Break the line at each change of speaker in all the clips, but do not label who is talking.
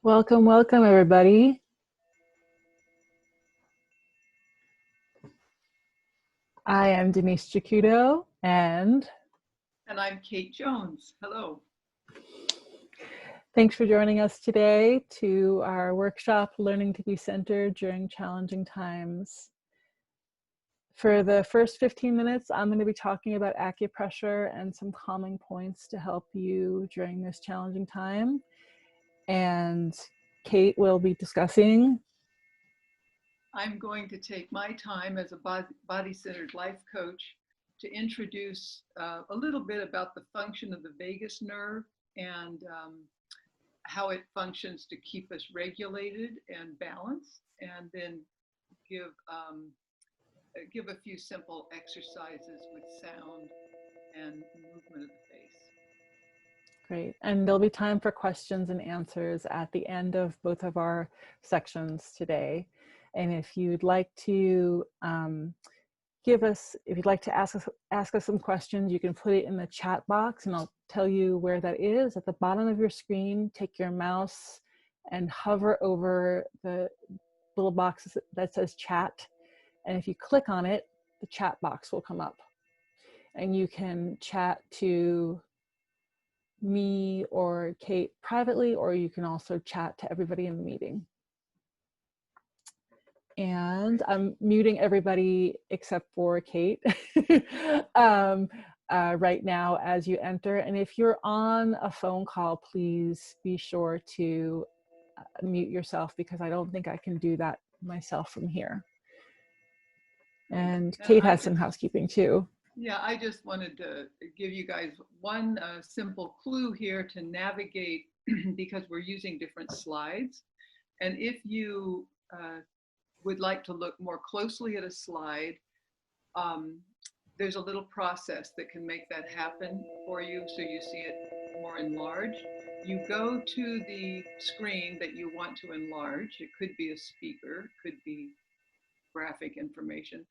Welcome, welcome, everybody. I am Denise Cicuto, and
I'm Kate Jones. Hello.
thanks for joining us today to our workshop, Learning to be Centered During Challenging Times. For the first 15 minutes, I'm going to be talking about acupressure and some calming points to help you during this challenging time. And Kate will be discussing.
I'm going to take my time as a body-centered life coach to introduce a little bit about the function of the vagus nerve and how it functions to keep us regulated and balanced, and then give a few simple exercises with sound and movement of the face.
Great. And there'll be time for questions and answers at the end of both of our sections today. And if you'd like to if you'd like to ask us some questions, you can put it in the chat box and I'll tell you where that is. At the bottom of your screen, take your mouse and hover over the little box that says chat. And if you click on it, the chat box will come up. And you can chat to me or Kate privately, or you can also chat to everybody in the meeting. And I'm muting everybody except for Kate right now as you enter. And if you're on a phone call, please be sure to mute yourself, because I don't think I can do that myself from here. And Kate has some housekeeping too.
Yeah, I just wanted to give you guys one simple clue here to navigate because we're using different slides. And if you would like to look more closely at a slide, there's a little process that can make that happen for you so you see it more enlarged. You go to the screen that you want to enlarge. It could be a speaker, could be graphic information,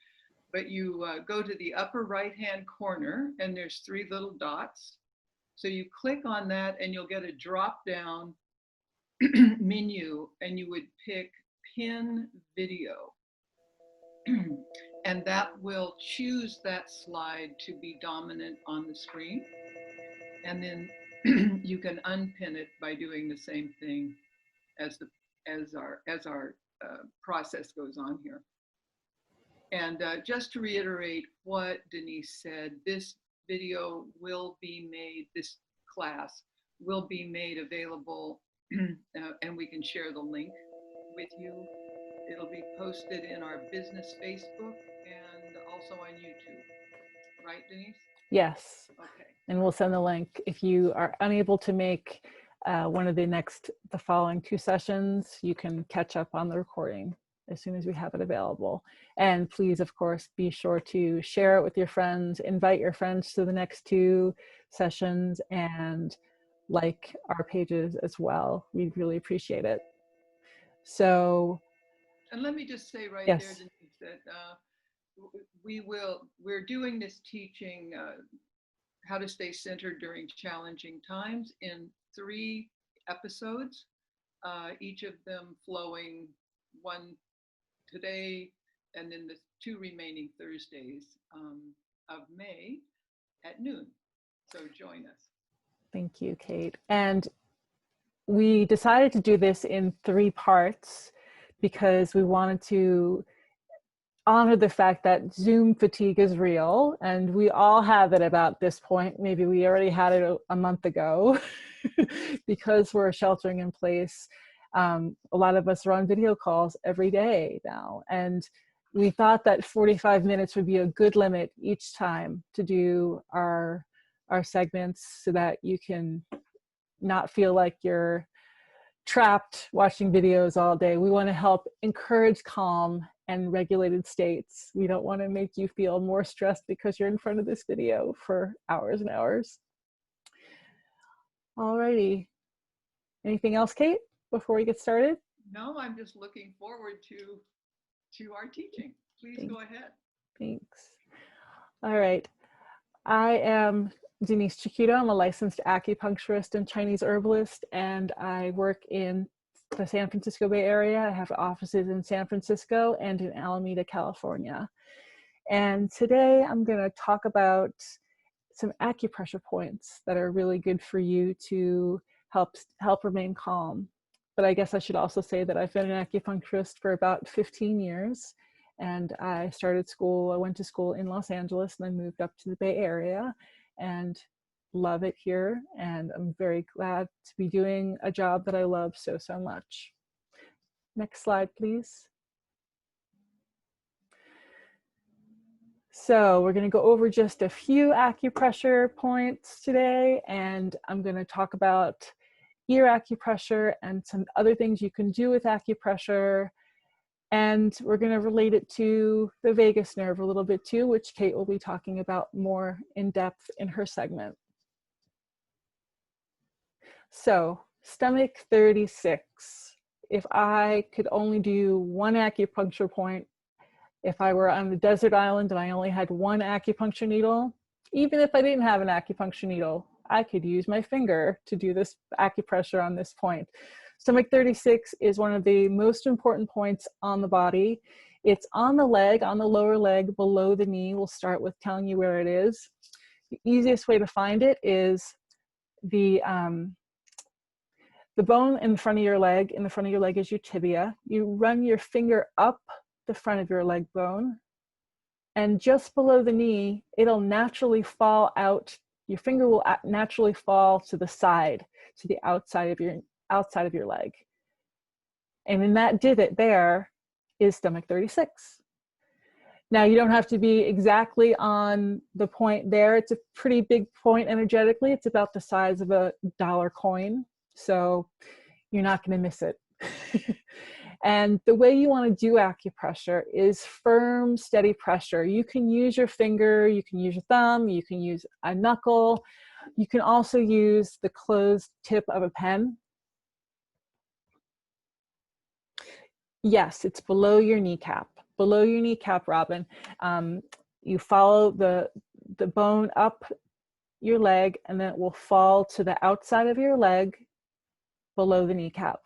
but you go to the upper right-hand corner and there's three little dots. So you click on that and you'll get a drop-down menu, and you would pick Pin Video. And that will choose that slide to be dominant on the screen. And then you can unpin it by doing the same thing as our process goes on here. And just to reiterate what Denise said, this video will be made, this class will be made available and we can share the link with you. It'll be posted in our business Facebook and also on YouTube. Right, Denise?
Yes.
Okay.
And we'll send the link. If you are unable to make one of the following two sessions, you can catch up on the recording as soon as we have it available. And please, of course, be sure to share it with your friends, invite your friends to the next two sessions, and like our pages as well. We'd really appreciate it. So,
and let me just say right
yes.
there, Denise, that we're doing this teaching how to stay centered during challenging times in 3 episodes, each of them flowing one today and then the 2 remaining Thursdays of May at noon. So join us.
Thank you, Kate. And we decided to do this in 3 parts because we wanted to honor the fact that Zoom fatigue is real, and we all have it about this point. Maybe we already had it a month ago because we're sheltering in place. A lot of us are on video calls every day now, and we thought that 45 minutes would be a good limit each time to do our segments so that you can not feel like you're trapped watching videos all day. We want to help encourage calm and regulated states. We don't want to make you feel more stressed because you're in front of this video for hours and hours. Alrighty. Anything else, Kate, before we get started?
No, I'm just looking forward to our teaching. Please go ahead.
Thanks. All right. I am Denise Cicuto. I'm a licensed acupuncturist and Chinese herbalist, and I work in the San Francisco Bay Area. I have offices in San Francisco and in Alameda, California. And today I'm going to talk about some acupressure points that are really good for you to help remain calm. But I guess I should also say that I've been an acupuncturist for about 15 years. And I went to school in Los Angeles, and I moved up to the Bay Area and love it here. And I'm very glad to be doing a job that I love so much. Next slide, please. So we're going to go over just a few acupressure points today, and I'm going to talk about ear acupressure and some other things you can do with acupressure. And we're going to relate it to the vagus nerve a little bit too, which Kate will be talking about more in depth in her segment. So, stomach 36. If I could only do one acupuncture point, if I were on the desert island and I only had one acupuncture needle, even if I didn't have an acupuncture needle, I could use my finger to do this acupressure on this point. Stomach 36 is one of the most important points on the body. It's on the leg, on the lower leg, below the knee. We'll start with telling you where it is. The easiest way to find it is the bone in front of your leg. In the front of your leg is your tibia. You run your finger up the front of your leg bone, and just below the knee, it'll naturally fall out. Your finger will naturally fall to the side, to the outside of your leg. And in that divot there is stomach 36. Now, you don't have to be exactly on the point there. It's a pretty big point energetically. It's about the size of a dollar coin. So you're not going to miss it. And the way you want to do acupressure is firm, steady pressure. You can use your finger, you can use your thumb, you can use a knuckle. You can also use the closed tip of a pen. Yes, it's below your kneecap. Below your kneecap, Robin. You follow the bone up your leg, and then it will fall to the outside of your leg below the kneecap.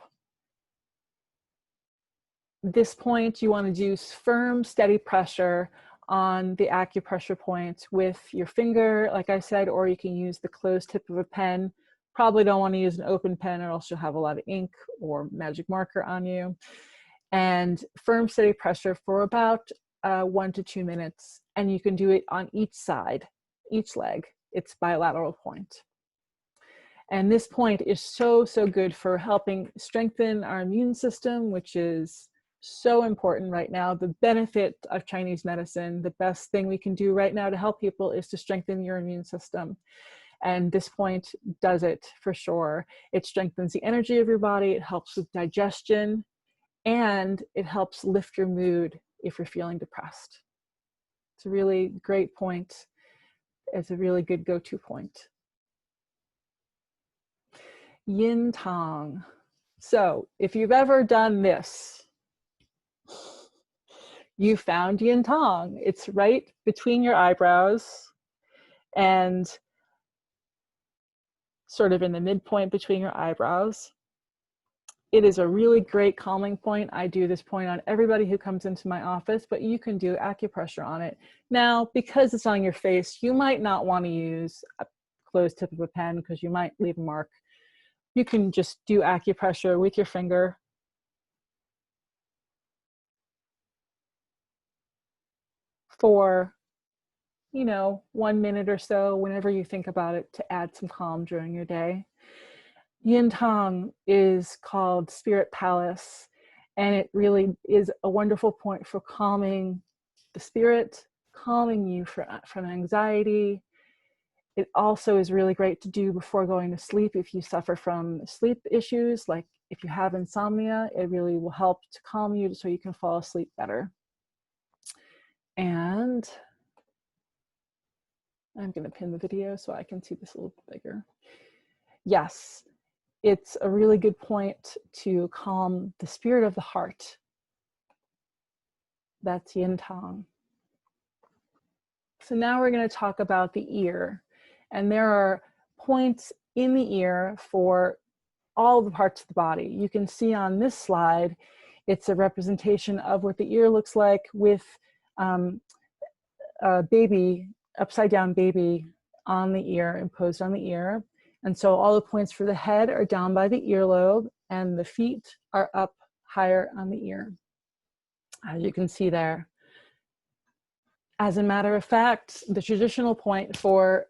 This point, you want to do firm, steady pressure on the acupressure point with your finger, like I said, or you can use the closed tip of a pen. Probably don't want to use an open pen, or else you'll have a lot of ink or magic marker on you. And firm, steady pressure for about 1 to 2 minutes. And you can do it on each side, each leg. It's bilateral point. And this point is so good for helping strengthen our immune system, which is so important right now. The benefit of Chinese medicine, the best thing we can do right now to help people is to strengthen your immune system. And this point does it for sure. It strengthens the energy of your body, it helps with digestion, and it helps lift your mood if you're feeling depressed. It's a really great point. It's a really good go-to point. Yin Tong. So if you've ever done this, you found Yin Tong. It's right between your eyebrows and sort of in the midpoint between your eyebrows. It is a really great calming point. I do this point on everybody who comes into my office, but you can do acupressure on it. Now, because it's on your face, you might not want to use a closed tip of a pen because you might leave a mark. You can just do acupressure with your finger. For, 1 minute or so, whenever you think about it, to add some calm during your day. Yin Tong is called Spirit Palace, and it really is a wonderful point for calming the spirit, calming you from anxiety. It also is really great to do before going to sleep if you suffer from sleep issues, like if you have insomnia. It really will help to calm you so you can fall asleep better. And I'm going to pin the video so I can see this a little bit bigger. Yes, it's a really good point to calm the spirit of the heart. That's Yin Tong. So now we're going to talk about the ear. And there are points in the ear for all the parts of the body. You can see on this slide, it's a representation of what the ear looks like with a baby, upside down baby on the ear, imposed on the ear. And so all the points for the head are down by the earlobe, and the feet are up higher on the ear, as you can see there. As a matter of fact, the traditional point for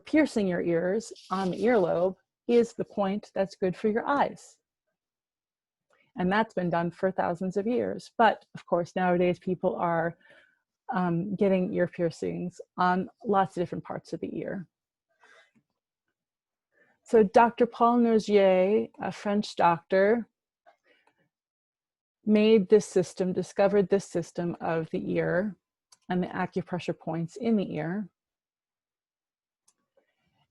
piercing your ears on the earlobe is the point that's good for your eyes. And that's been done for thousands of years. But of course, nowadays people are getting ear piercings on lots of different parts of the ear. So Dr. Paul Nourgier, a French doctor, made this system, discovered this system of the ear and the acupressure points in the ear.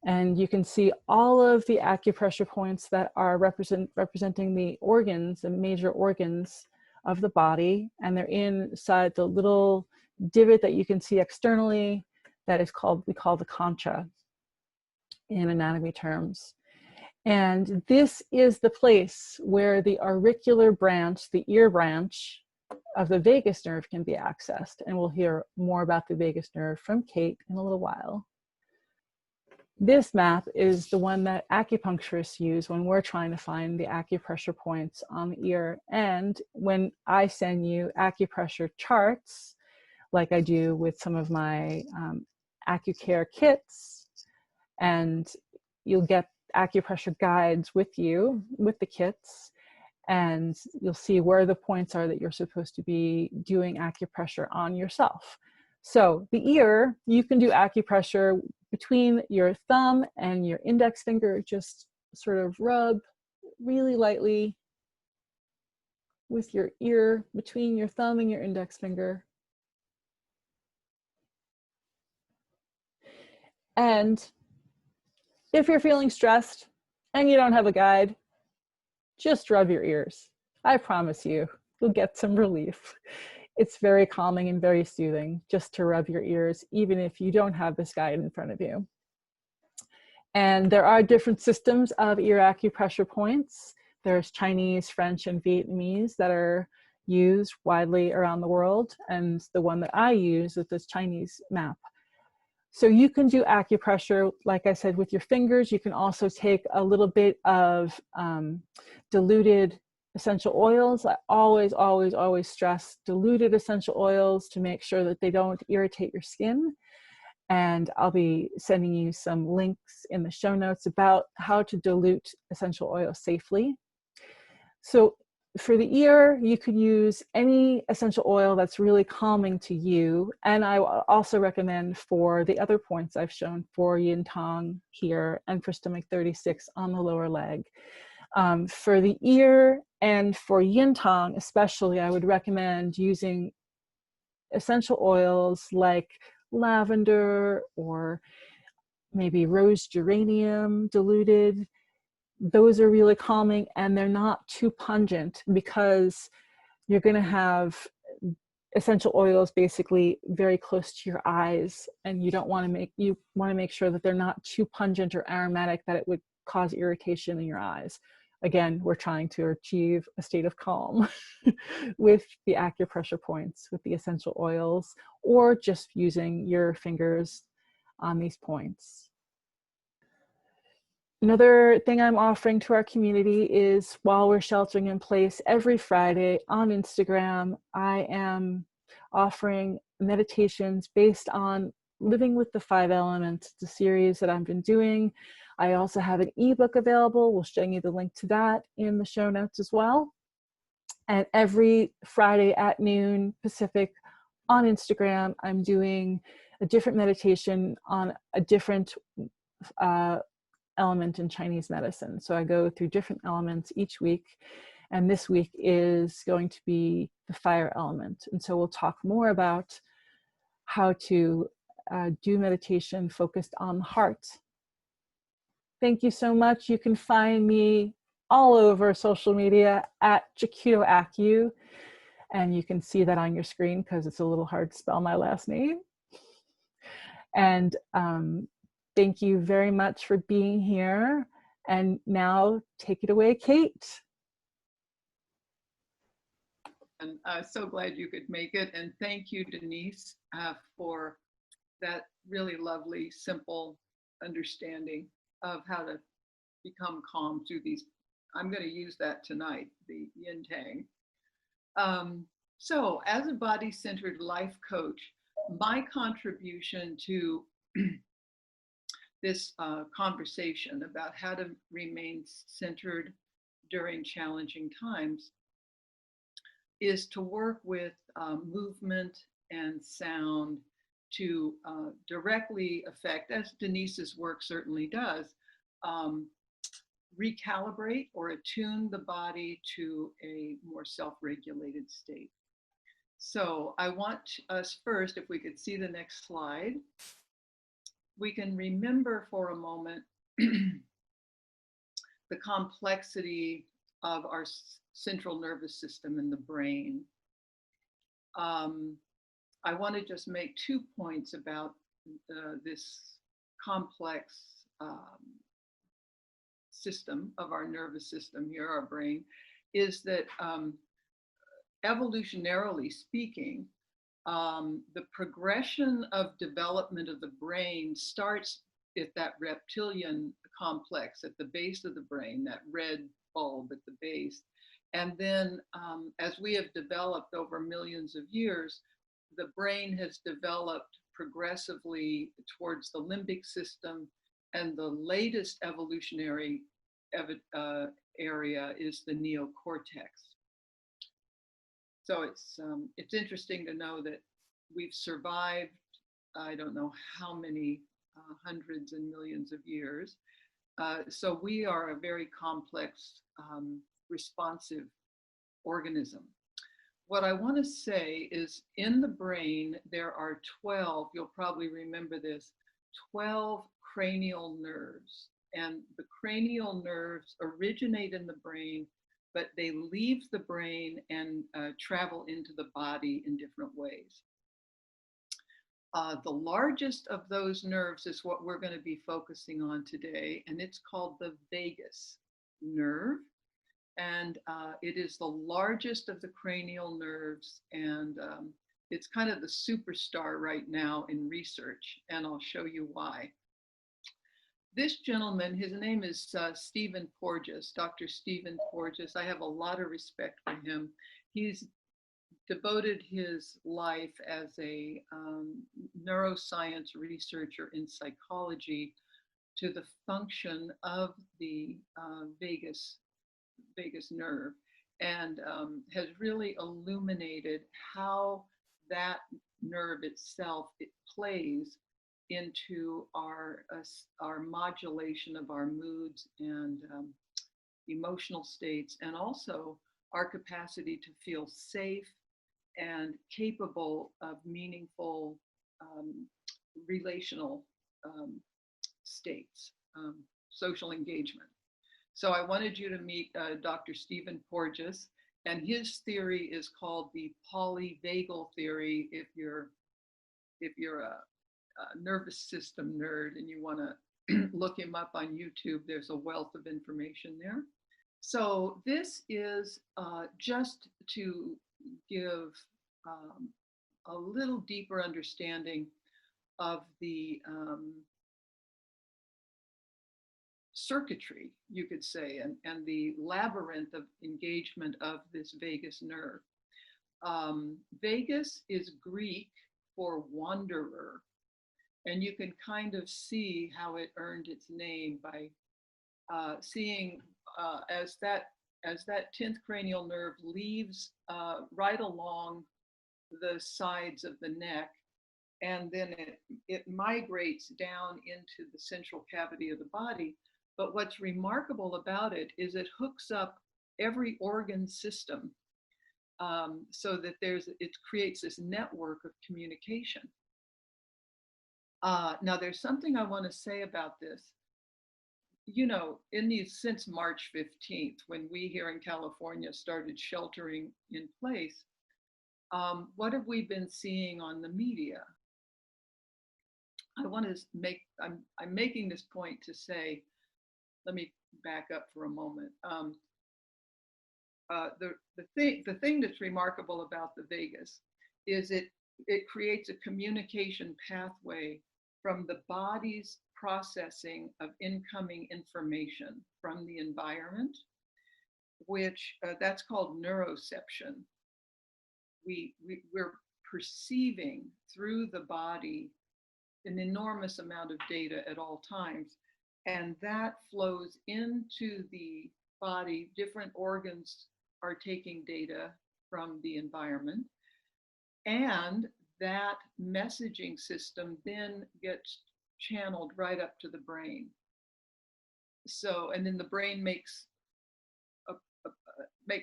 And you can see all of the acupressure points that are representing the organs, the major organs of the body. And they're inside the little divot that you can see externally that is called, we call the concha in anatomy terms. And this is the place where the auricular branch, the ear branch of the vagus nerve can be accessed. And we'll hear more about the vagus nerve from Kate in a little while. This map is the one that acupuncturists use when we're trying to find the acupressure points on the ear. And when I send you acupressure charts, like I do with some of my AcuCare kits, and you'll get acupressure guides with you, with the kits, and you'll see where the points are that you're supposed to be doing acupressure on yourself. So the ear, you can do acupressure between your thumb and your index finger. Just sort of rub really lightly with your ear between your thumb and your index finger. And if you're feeling stressed and you don't have a guide, just rub your ears. I promise you, you'll get some relief. It's very calming and very soothing just to rub your ears, even if you don't have this guide in front of you. And there are different systems of ear acupressure points. There's Chinese, French, and Vietnamese that are used widely around the world. And the one that I use is this Chinese map. So you can do acupressure, like I said, with your fingers. You can also take a little bit of diluted essential oils. I always stress diluted essential oils to make sure that they don't irritate your skin. And I'll be sending you some links in the show notes about how to dilute essential oil safely. So for the ear, you could use any essential oil that's really calming to you. And I also recommend for the other points I've shown, for yin tong here and for stomach 36 on the lower leg. For the ear and for yin tong especially, I would recommend using essential oils like lavender or maybe rose geranium diluted. Those are really calming, and they're not too pungent because you're going to have essential oils basically very close to your eyes, and you want to make sure that they're not too pungent or aromatic that it would cause irritation in your eyes. Again, we're trying to achieve a state of calm with the acupressure points, with the essential oils, or just using your fingers on these points. Another thing I'm offering to our community is, while we're sheltering in place, every Friday on Instagram, I am offering meditations based on living with the 5 elements. It's a series that I've been doing. I also have an ebook available. We'll show you the link to that in the show notes as well. And every Friday at noon Pacific on Instagram, I'm doing a different meditation on a different element in Chinese medicine. So I go through different elements each week, and this week is going to be the fire element. And so we'll talk more about how to do meditation focused on the heart. Thank you so much. You can find me all over social media at Cicuto Acu, and you can see that on your screen because it's a little hard to spell my last name. And thank you very much for being here. And now take it away, Kate.
And so glad you could make it. And thank you, Denise, for that really lovely, simple understanding of how to become calm through these. I'm going to use that tonight, the yin tang. So as a body-centered life coach, my contribution to this conversation about how to remain centered during challenging times is to work with movement and sound to directly affect, as Denise's work certainly does, recalibrate or attune the body to a more self-regulated state. So I want us first, if we could see the next slide, we can remember for a moment the complexity of our central nervous system in the brain. I want to just make 2 points about this complex system of our nervous system here, our brain, is that evolutionarily speaking, the progression of development of the brain starts at that reptilian complex at the base of the brain, that red bulb at the base. And then as we have developed over millions of years, the brain has developed progressively towards the limbic system, and the latest evolutionary area is the neocortex. So it's interesting to know that we've survived, I don't know how many hundreds and millions of years. So we are a very complex, responsive organism. What I want to say is in the brain, there are 12, you'll probably remember this, 12 cranial nerves. And the cranial nerves originate in the brain, but they leave the brain and travel into the body in different ways. The largest of those nerves is what we're going to be focusing on today, and it's called the vagus nerve. And it is the largest of the cranial nerves, and it's kind of the superstar right now in research, and I'll show you why. This gentleman, his name is Stephen Porges, Dr. Stephen Porges. I have a lot of respect for him. He's devoted his life as a neuroscience researcher in psychology to the function of the vagus nerve, and has really illuminated how that nerve itself, it plays into our modulation of our moods and emotional states, and also our capacity to feel safe and capable of meaningful relational states, social engagement. So I wanted you to meet Dr. Stephen Porges, and his theory is called the polyvagal theory. If you're a nervous system nerd and you want to look him up on YouTube, there's a wealth of information there. So this is just to give a little deeper understanding of the circuitry, you could say, and the labyrinth of engagement of this vagus nerve. Vagus is Greek for wanderer, and you can kind of see how it earned its name by seeing as that 10th cranial nerve leaves right along the sides of the neck, and then it migrates down into the central cavity of the body. But what's remarkable about it is it hooks up every organ system so that it creates this network of communication. Now, there's something I want to say about this. You know, since March 15th, when we here in California started sheltering in place, what have we been seeing on the media? I want to I'm making this point to say, let me back up for a moment. The thing that's remarkable about the vagus is it creates a communication pathway from the body's processing of incoming information from the environment, which that's called neuroception. We're perceiving through the body an enormous amount of data at all times, and that flows into the body. Different organs are taking data from the environment, and that messaging system then gets channeled right up to the brain. So, and then the brain makes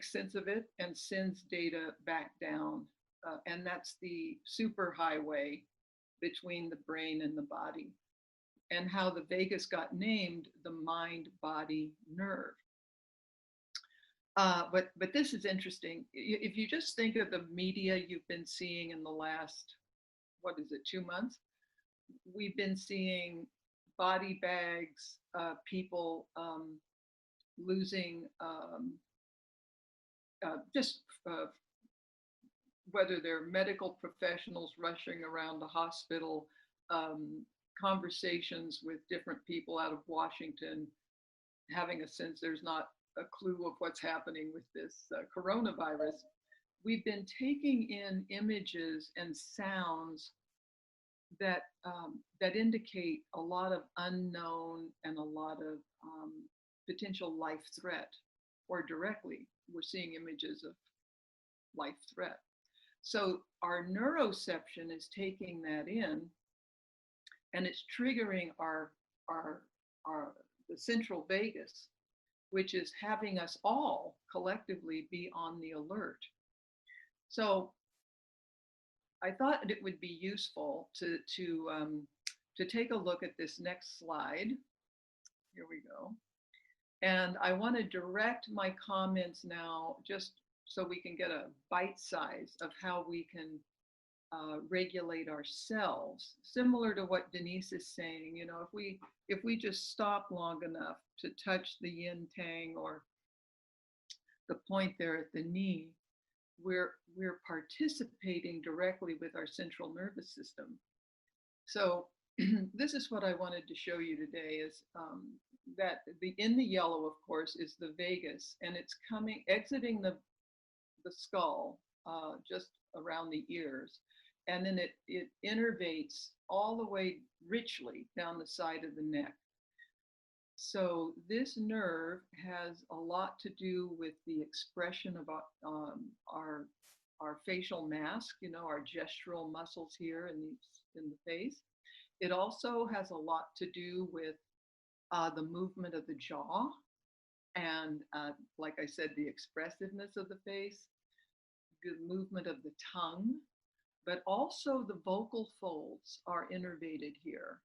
sense of it and sends data back down. And that's the superhighway between the brain and the body, and how the vagus got named the mind-body nerve. But this is interesting. If you just think of the media you've been seeing in the last, 2 months, we've been seeing body bags, people losing whether they're medical professionals rushing around the hospital, conversations with different people out of Washington, having a sense there's not a clue of what's happening with this coronavirus. We've been taking in images and sounds that indicate a lot of unknown and a lot of potential life threat, or directly we're seeing images of life threat. So our neuroception is taking that in, and it's triggering the central vagus, which is having us all collectively be on the alert. So I thought it would be useful to take a look at this next slide. Here we go. And I want to direct my comments now just so we can get a bite size of how we can regulate ourselves, similar to what Denise is saying. You know, if we just stop long enough to touch the yin tang or the point there at the knee, we're participating directly with our central nervous system. So this is what I wanted to show you today, is that in the yellow, of course, is the vagus, and it's exiting the skull just around the ears, and then it innervates all the way richly down the side of the neck. So this nerve has a lot to do with the expression of our facial mask, you know, our gestural muscles here in the face. It also has a lot to do with the movement of the jaw, and like I said, the expressiveness of the face, the movement of the tongue, but also the vocal folds are innervated here.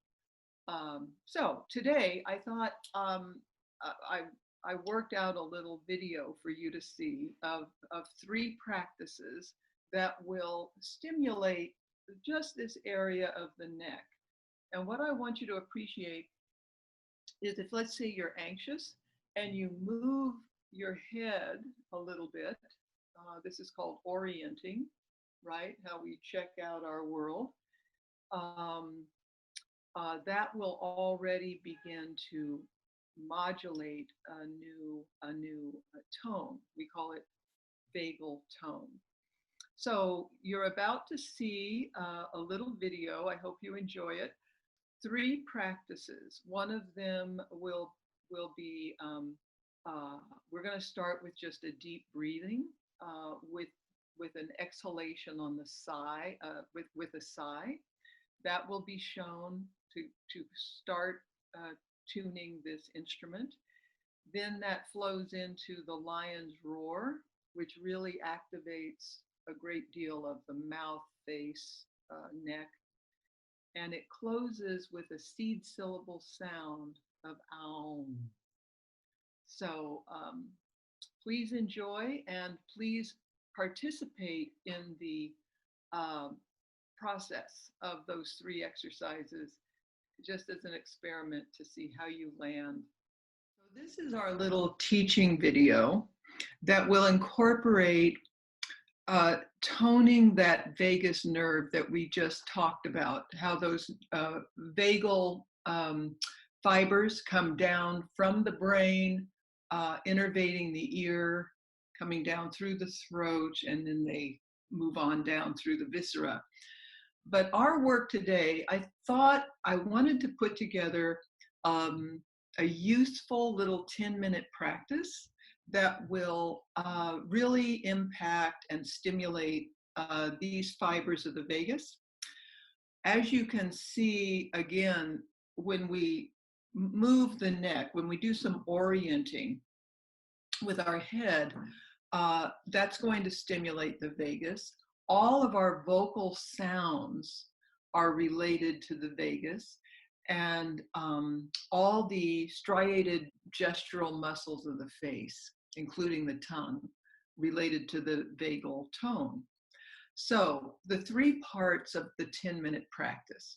So today I thought I worked out a little video for you to see of 3 practices that will stimulate just this area of the neck. And what I want you to appreciate is, if let's say you're anxious and you move your head a little bit, this is called orienting, right? How we check out our world. That will already begin to modulate a new tone. We call it vagal tone. So you're about to see a little video. I hope you enjoy it. 3 practices. One of them will be, we're going to start with just a deep breathing with an exhalation on the sigh, with a sigh. That will be shown to start tuning this instrument. Then that flows into the lion's roar, which really activates a great deal of the mouth, face, neck. And it closes with a seed syllable sound of aum. So please enjoy, and please participate in the process of those 3 exercises, just as an experiment to see how you land. So This is our little teaching video that will incorporate toning that vagus nerve that we just talked about, how those vagal fibers come down from the brain, innervating the ear, coming down through the throat, and then they move on down through the viscera. But our work today, I thought I wanted to put together a useful little 10-minute practice that will really impact and stimulate these fibers of the vagus. As you can see, again, when we move the neck, when we do some orienting with our head, that's going to stimulate the vagus. All of our vocal sounds are related to the vagus, and all the striated gestural muscles of the face, including the tongue, related to the vagal tone. So the three parts of the 10-minute practice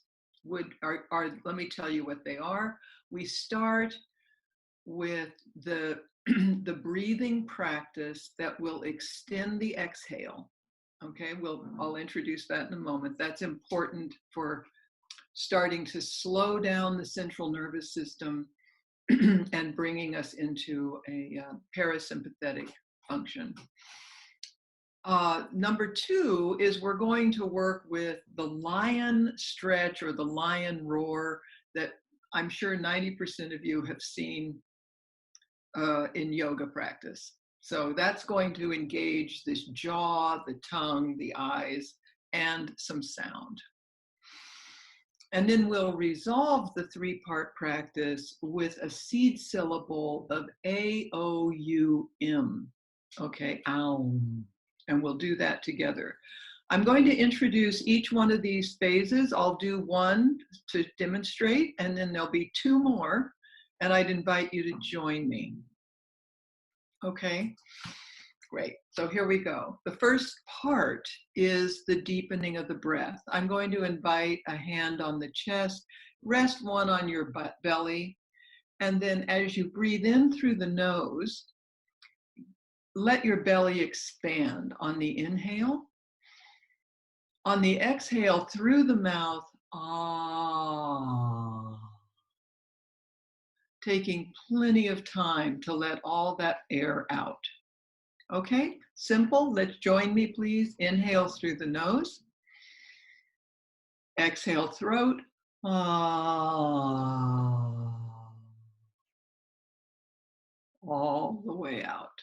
are, let me tell you what they are. We start with the breathing practice that will extend the exhale. Okay, I'll introduce that in a moment. That's important for starting to slow down the central nervous system and bringing us into a parasympathetic function. Number two is we're going to work with the lion stretch or the lion roar that I'm sure 90% of you have seen in yoga practice. So that's going to engage this jaw, the tongue, the eyes, and some sound. And then we'll resolve the three-part practice with a seed syllable of A-O-U-M. Okay, aum. And we'll do that together. I'm going to introduce each one of these phases. I'll do one to demonstrate, and then there'll be two more, and I'd invite you to join me. Okay, great. So here we go. The first part is the deepening of the breath. I'm going to invite a hand on the chest, rest one on your belly, and then as you breathe in through the nose, let your belly expand on the inhale. On the exhale through the mouth, ah. Taking plenty of time to let all that air out. Okay, simple. Let's join me, please. Inhale through the nose. Exhale, throat. Ah. All the way out.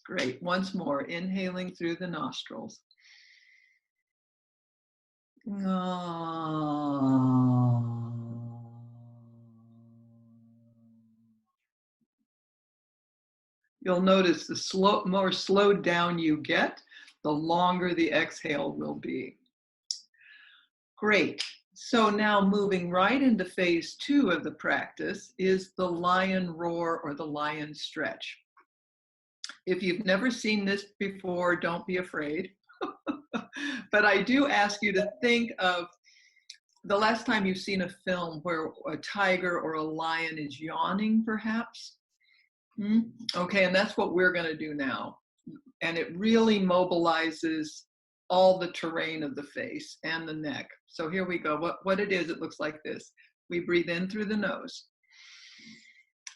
Great. Once more, inhaling through the nostrils. Ah. You'll notice the more slowed down you get, the longer the exhale will be. Great. So now moving right into phase two of the practice is the lion roar or the lion stretch. If you've never seen this before, don't be afraid. But I do ask you to think of the last time you've seen a film where a tiger or a lion is yawning, perhaps. Okay, and that's what we're going to do now. And it really mobilizes all the terrain of the face and the neck. So here we go. What it is, it looks like this. We breathe in through the nose.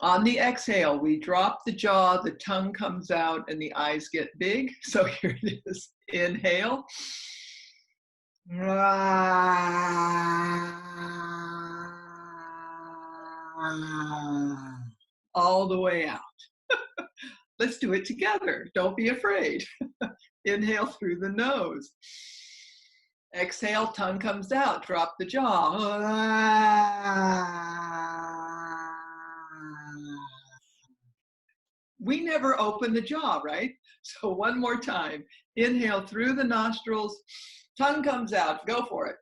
On the exhale, we drop the jaw, the tongue comes out, and the eyes get big. So here it is. Inhale. All the way out. Let's do it together. Don't be afraid. Inhale through the nose. Exhale, tongue comes out. Drop the jaw. We never open the jaw, right? So one more time. Inhale through the nostrils. Tongue comes out. Go for it.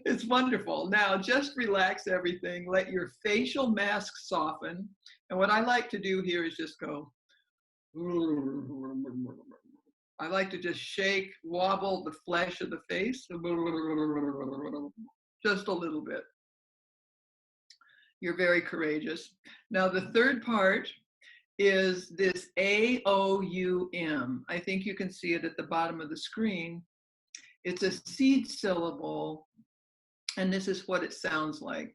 It's wonderful. Now just relax everything. Let your facial mask soften. And what I like to do here is just go. I like to just shake, wobble the flesh of the face, just a little bit. You're very courageous. Now, the third part is this AOUM. I think you can see it at the bottom of the screen. It's a seed syllable, and this is what it sounds like.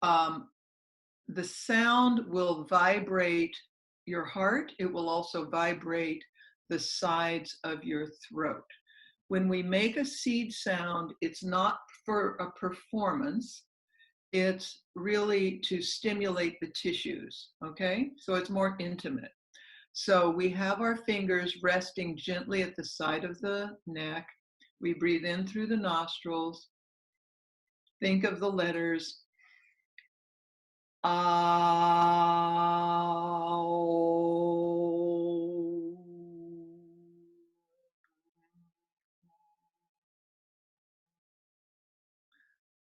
The sound will vibrate your heart. It will also vibrate the sides of your throat. When we make a seed sound, it's not for a performance. It's really to stimulate the tissues, okay? So it's more intimate. So we have our fingers resting gently at the side of the neck. We breathe in through the nostrils. Think of the letters.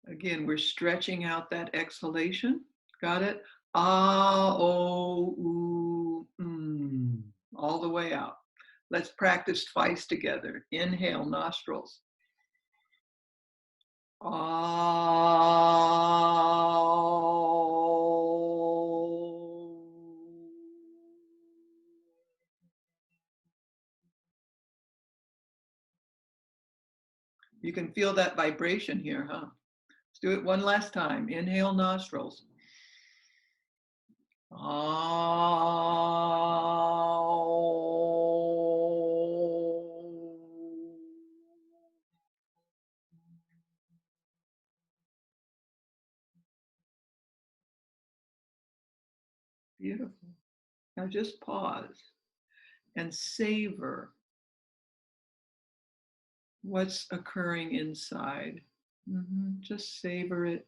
Again, we're stretching out that exhalation. Got it? All the way out. Let's practice twice together. Inhale, nostrils. You can feel that vibration here, huh? Let's do it one last time. Inhale, nostrils. Beautiful. Now just pause and savor what's occurring inside. Just savor it.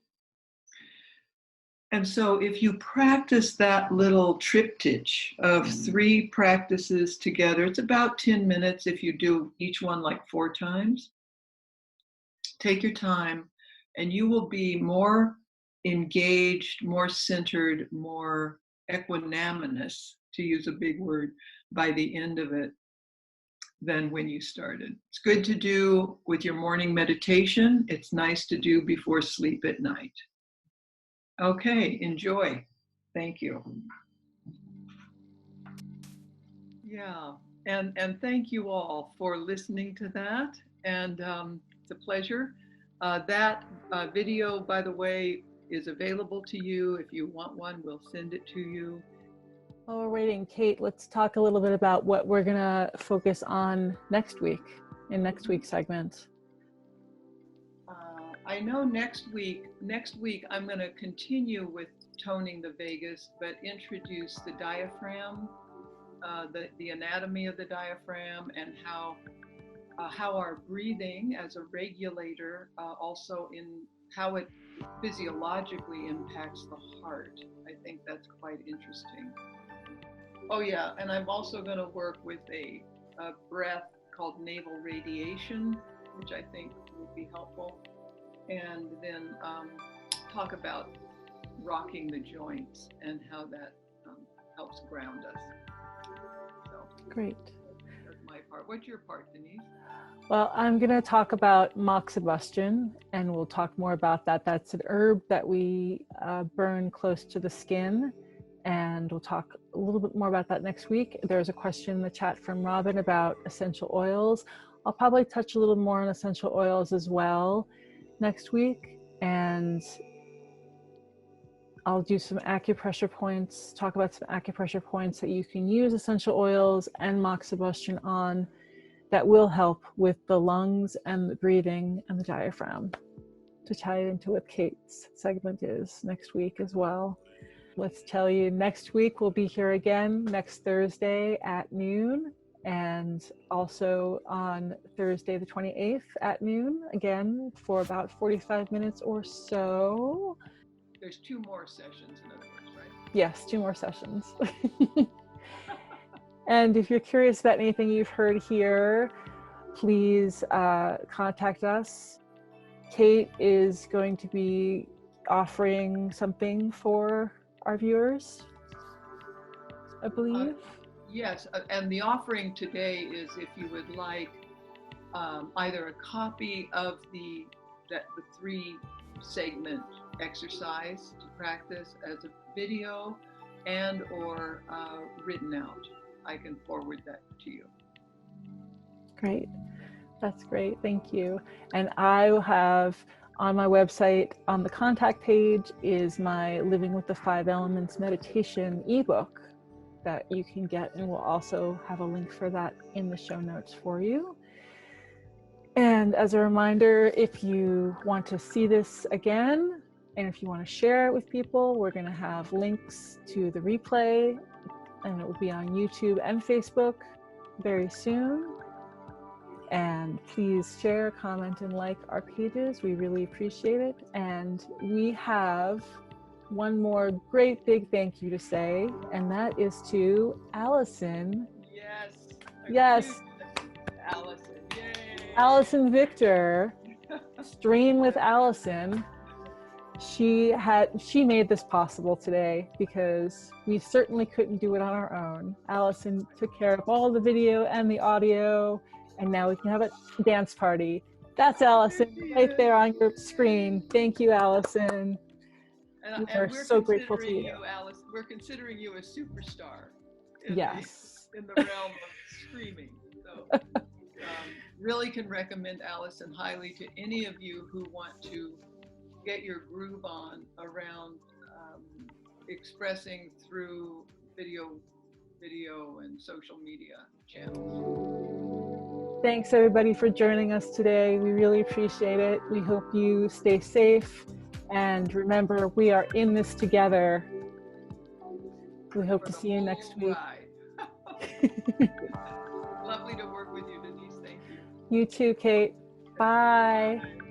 And so if you practice that little triptych of 3 practices together, it's about 10 minutes if you do each one like 4 times. Take your time and you will be more engaged, more centered, more equanimous, to use a big word, by the end of it than when you started. It's good to do with your morning meditation. It's nice to do before sleep at night. Okay, enjoy. Thank you. Yeah, and thank you all for listening to that. And it's a pleasure. That video, by the way, is available to you. If you want one, we'll send it to you.
While we're waiting, Kate, let's talk a little bit about what we're going to focus on next week, in next week's segment.
I know next week I'm going to continue with toning the vagus, but introduce the diaphragm, the anatomy of the diaphragm, and how our breathing as a regulator, also in how it physiologically impacts the heart. I think that's quite interesting. Oh yeah, and I'm also going to work with a breath called navel radiation, which I think will be helpful. And then talk about rocking the joints and how that helps ground us. So,
great.
That's my part. What's your part, Denise?
Well, I'm going to talk about Moxibustian, and we'll talk more about that. That's an herb that we burn close to the skin, and we'll talk a little bit more about that next week. There's a question in the chat from Robin about essential oils. I'll probably touch a little more on essential oils as well next week, and I'll do some acupressure points, talk about some acupressure points that you can use essential oils and Moxibustian on that will help with the lungs and the breathing and the diaphragm, to tie it into what Kate's segment is next week as well. Let's tell you, next week we'll be here again next Thursday at noon, and also on Thursday the 28th at noon, again for about 45 minutes or so.
There's 2 more sessions, in other words, right?
Yes, 2 more sessions. And if you're curious about anything you've heard here, please contact us. Kate is going to be offering something for our viewers, I believe.
Yes, and the offering today is if you would like either a copy of the 3 segment exercise to practice as a video and or written out. I can forward that to you.
Great. That's great. Thank you. And I will have on my website, on the contact page, is my Living with the 5 Elements meditation ebook that you can get, and we'll also have a link for that in the show notes for you. And as a reminder, if you want to see this again, and if you want to share it with people, we're going to have links to the replay, and it will be on YouTube and Facebook very soon. And please share, comment, and like our pages. We really appreciate it. And we have one more great big thank you to say, and that is to Allison.
Yes.
Yes.
Allison. Yay.
Allison Victor. Stream with Allison. She made this possible today because we certainly couldn't do it on our own. Allison took care of all the video and the audio, and now we can have a dance party. That's Allison right there on your screen. Thank you, Allison.
And
we're so grateful to you.
Alice. We're considering you a superstar.
Yes.
In the realm of streaming. So really can recommend Allison highly to any of you who want to get your groove on around expressing through video and social media channels.
Thanks everybody for joining us today. We really appreciate it. We hope you stay safe, and remember, we are in this together. We hope to see you next week.
Lovely to work with you, Denise. Thank you.
You too, Kate. Bye.
Bye.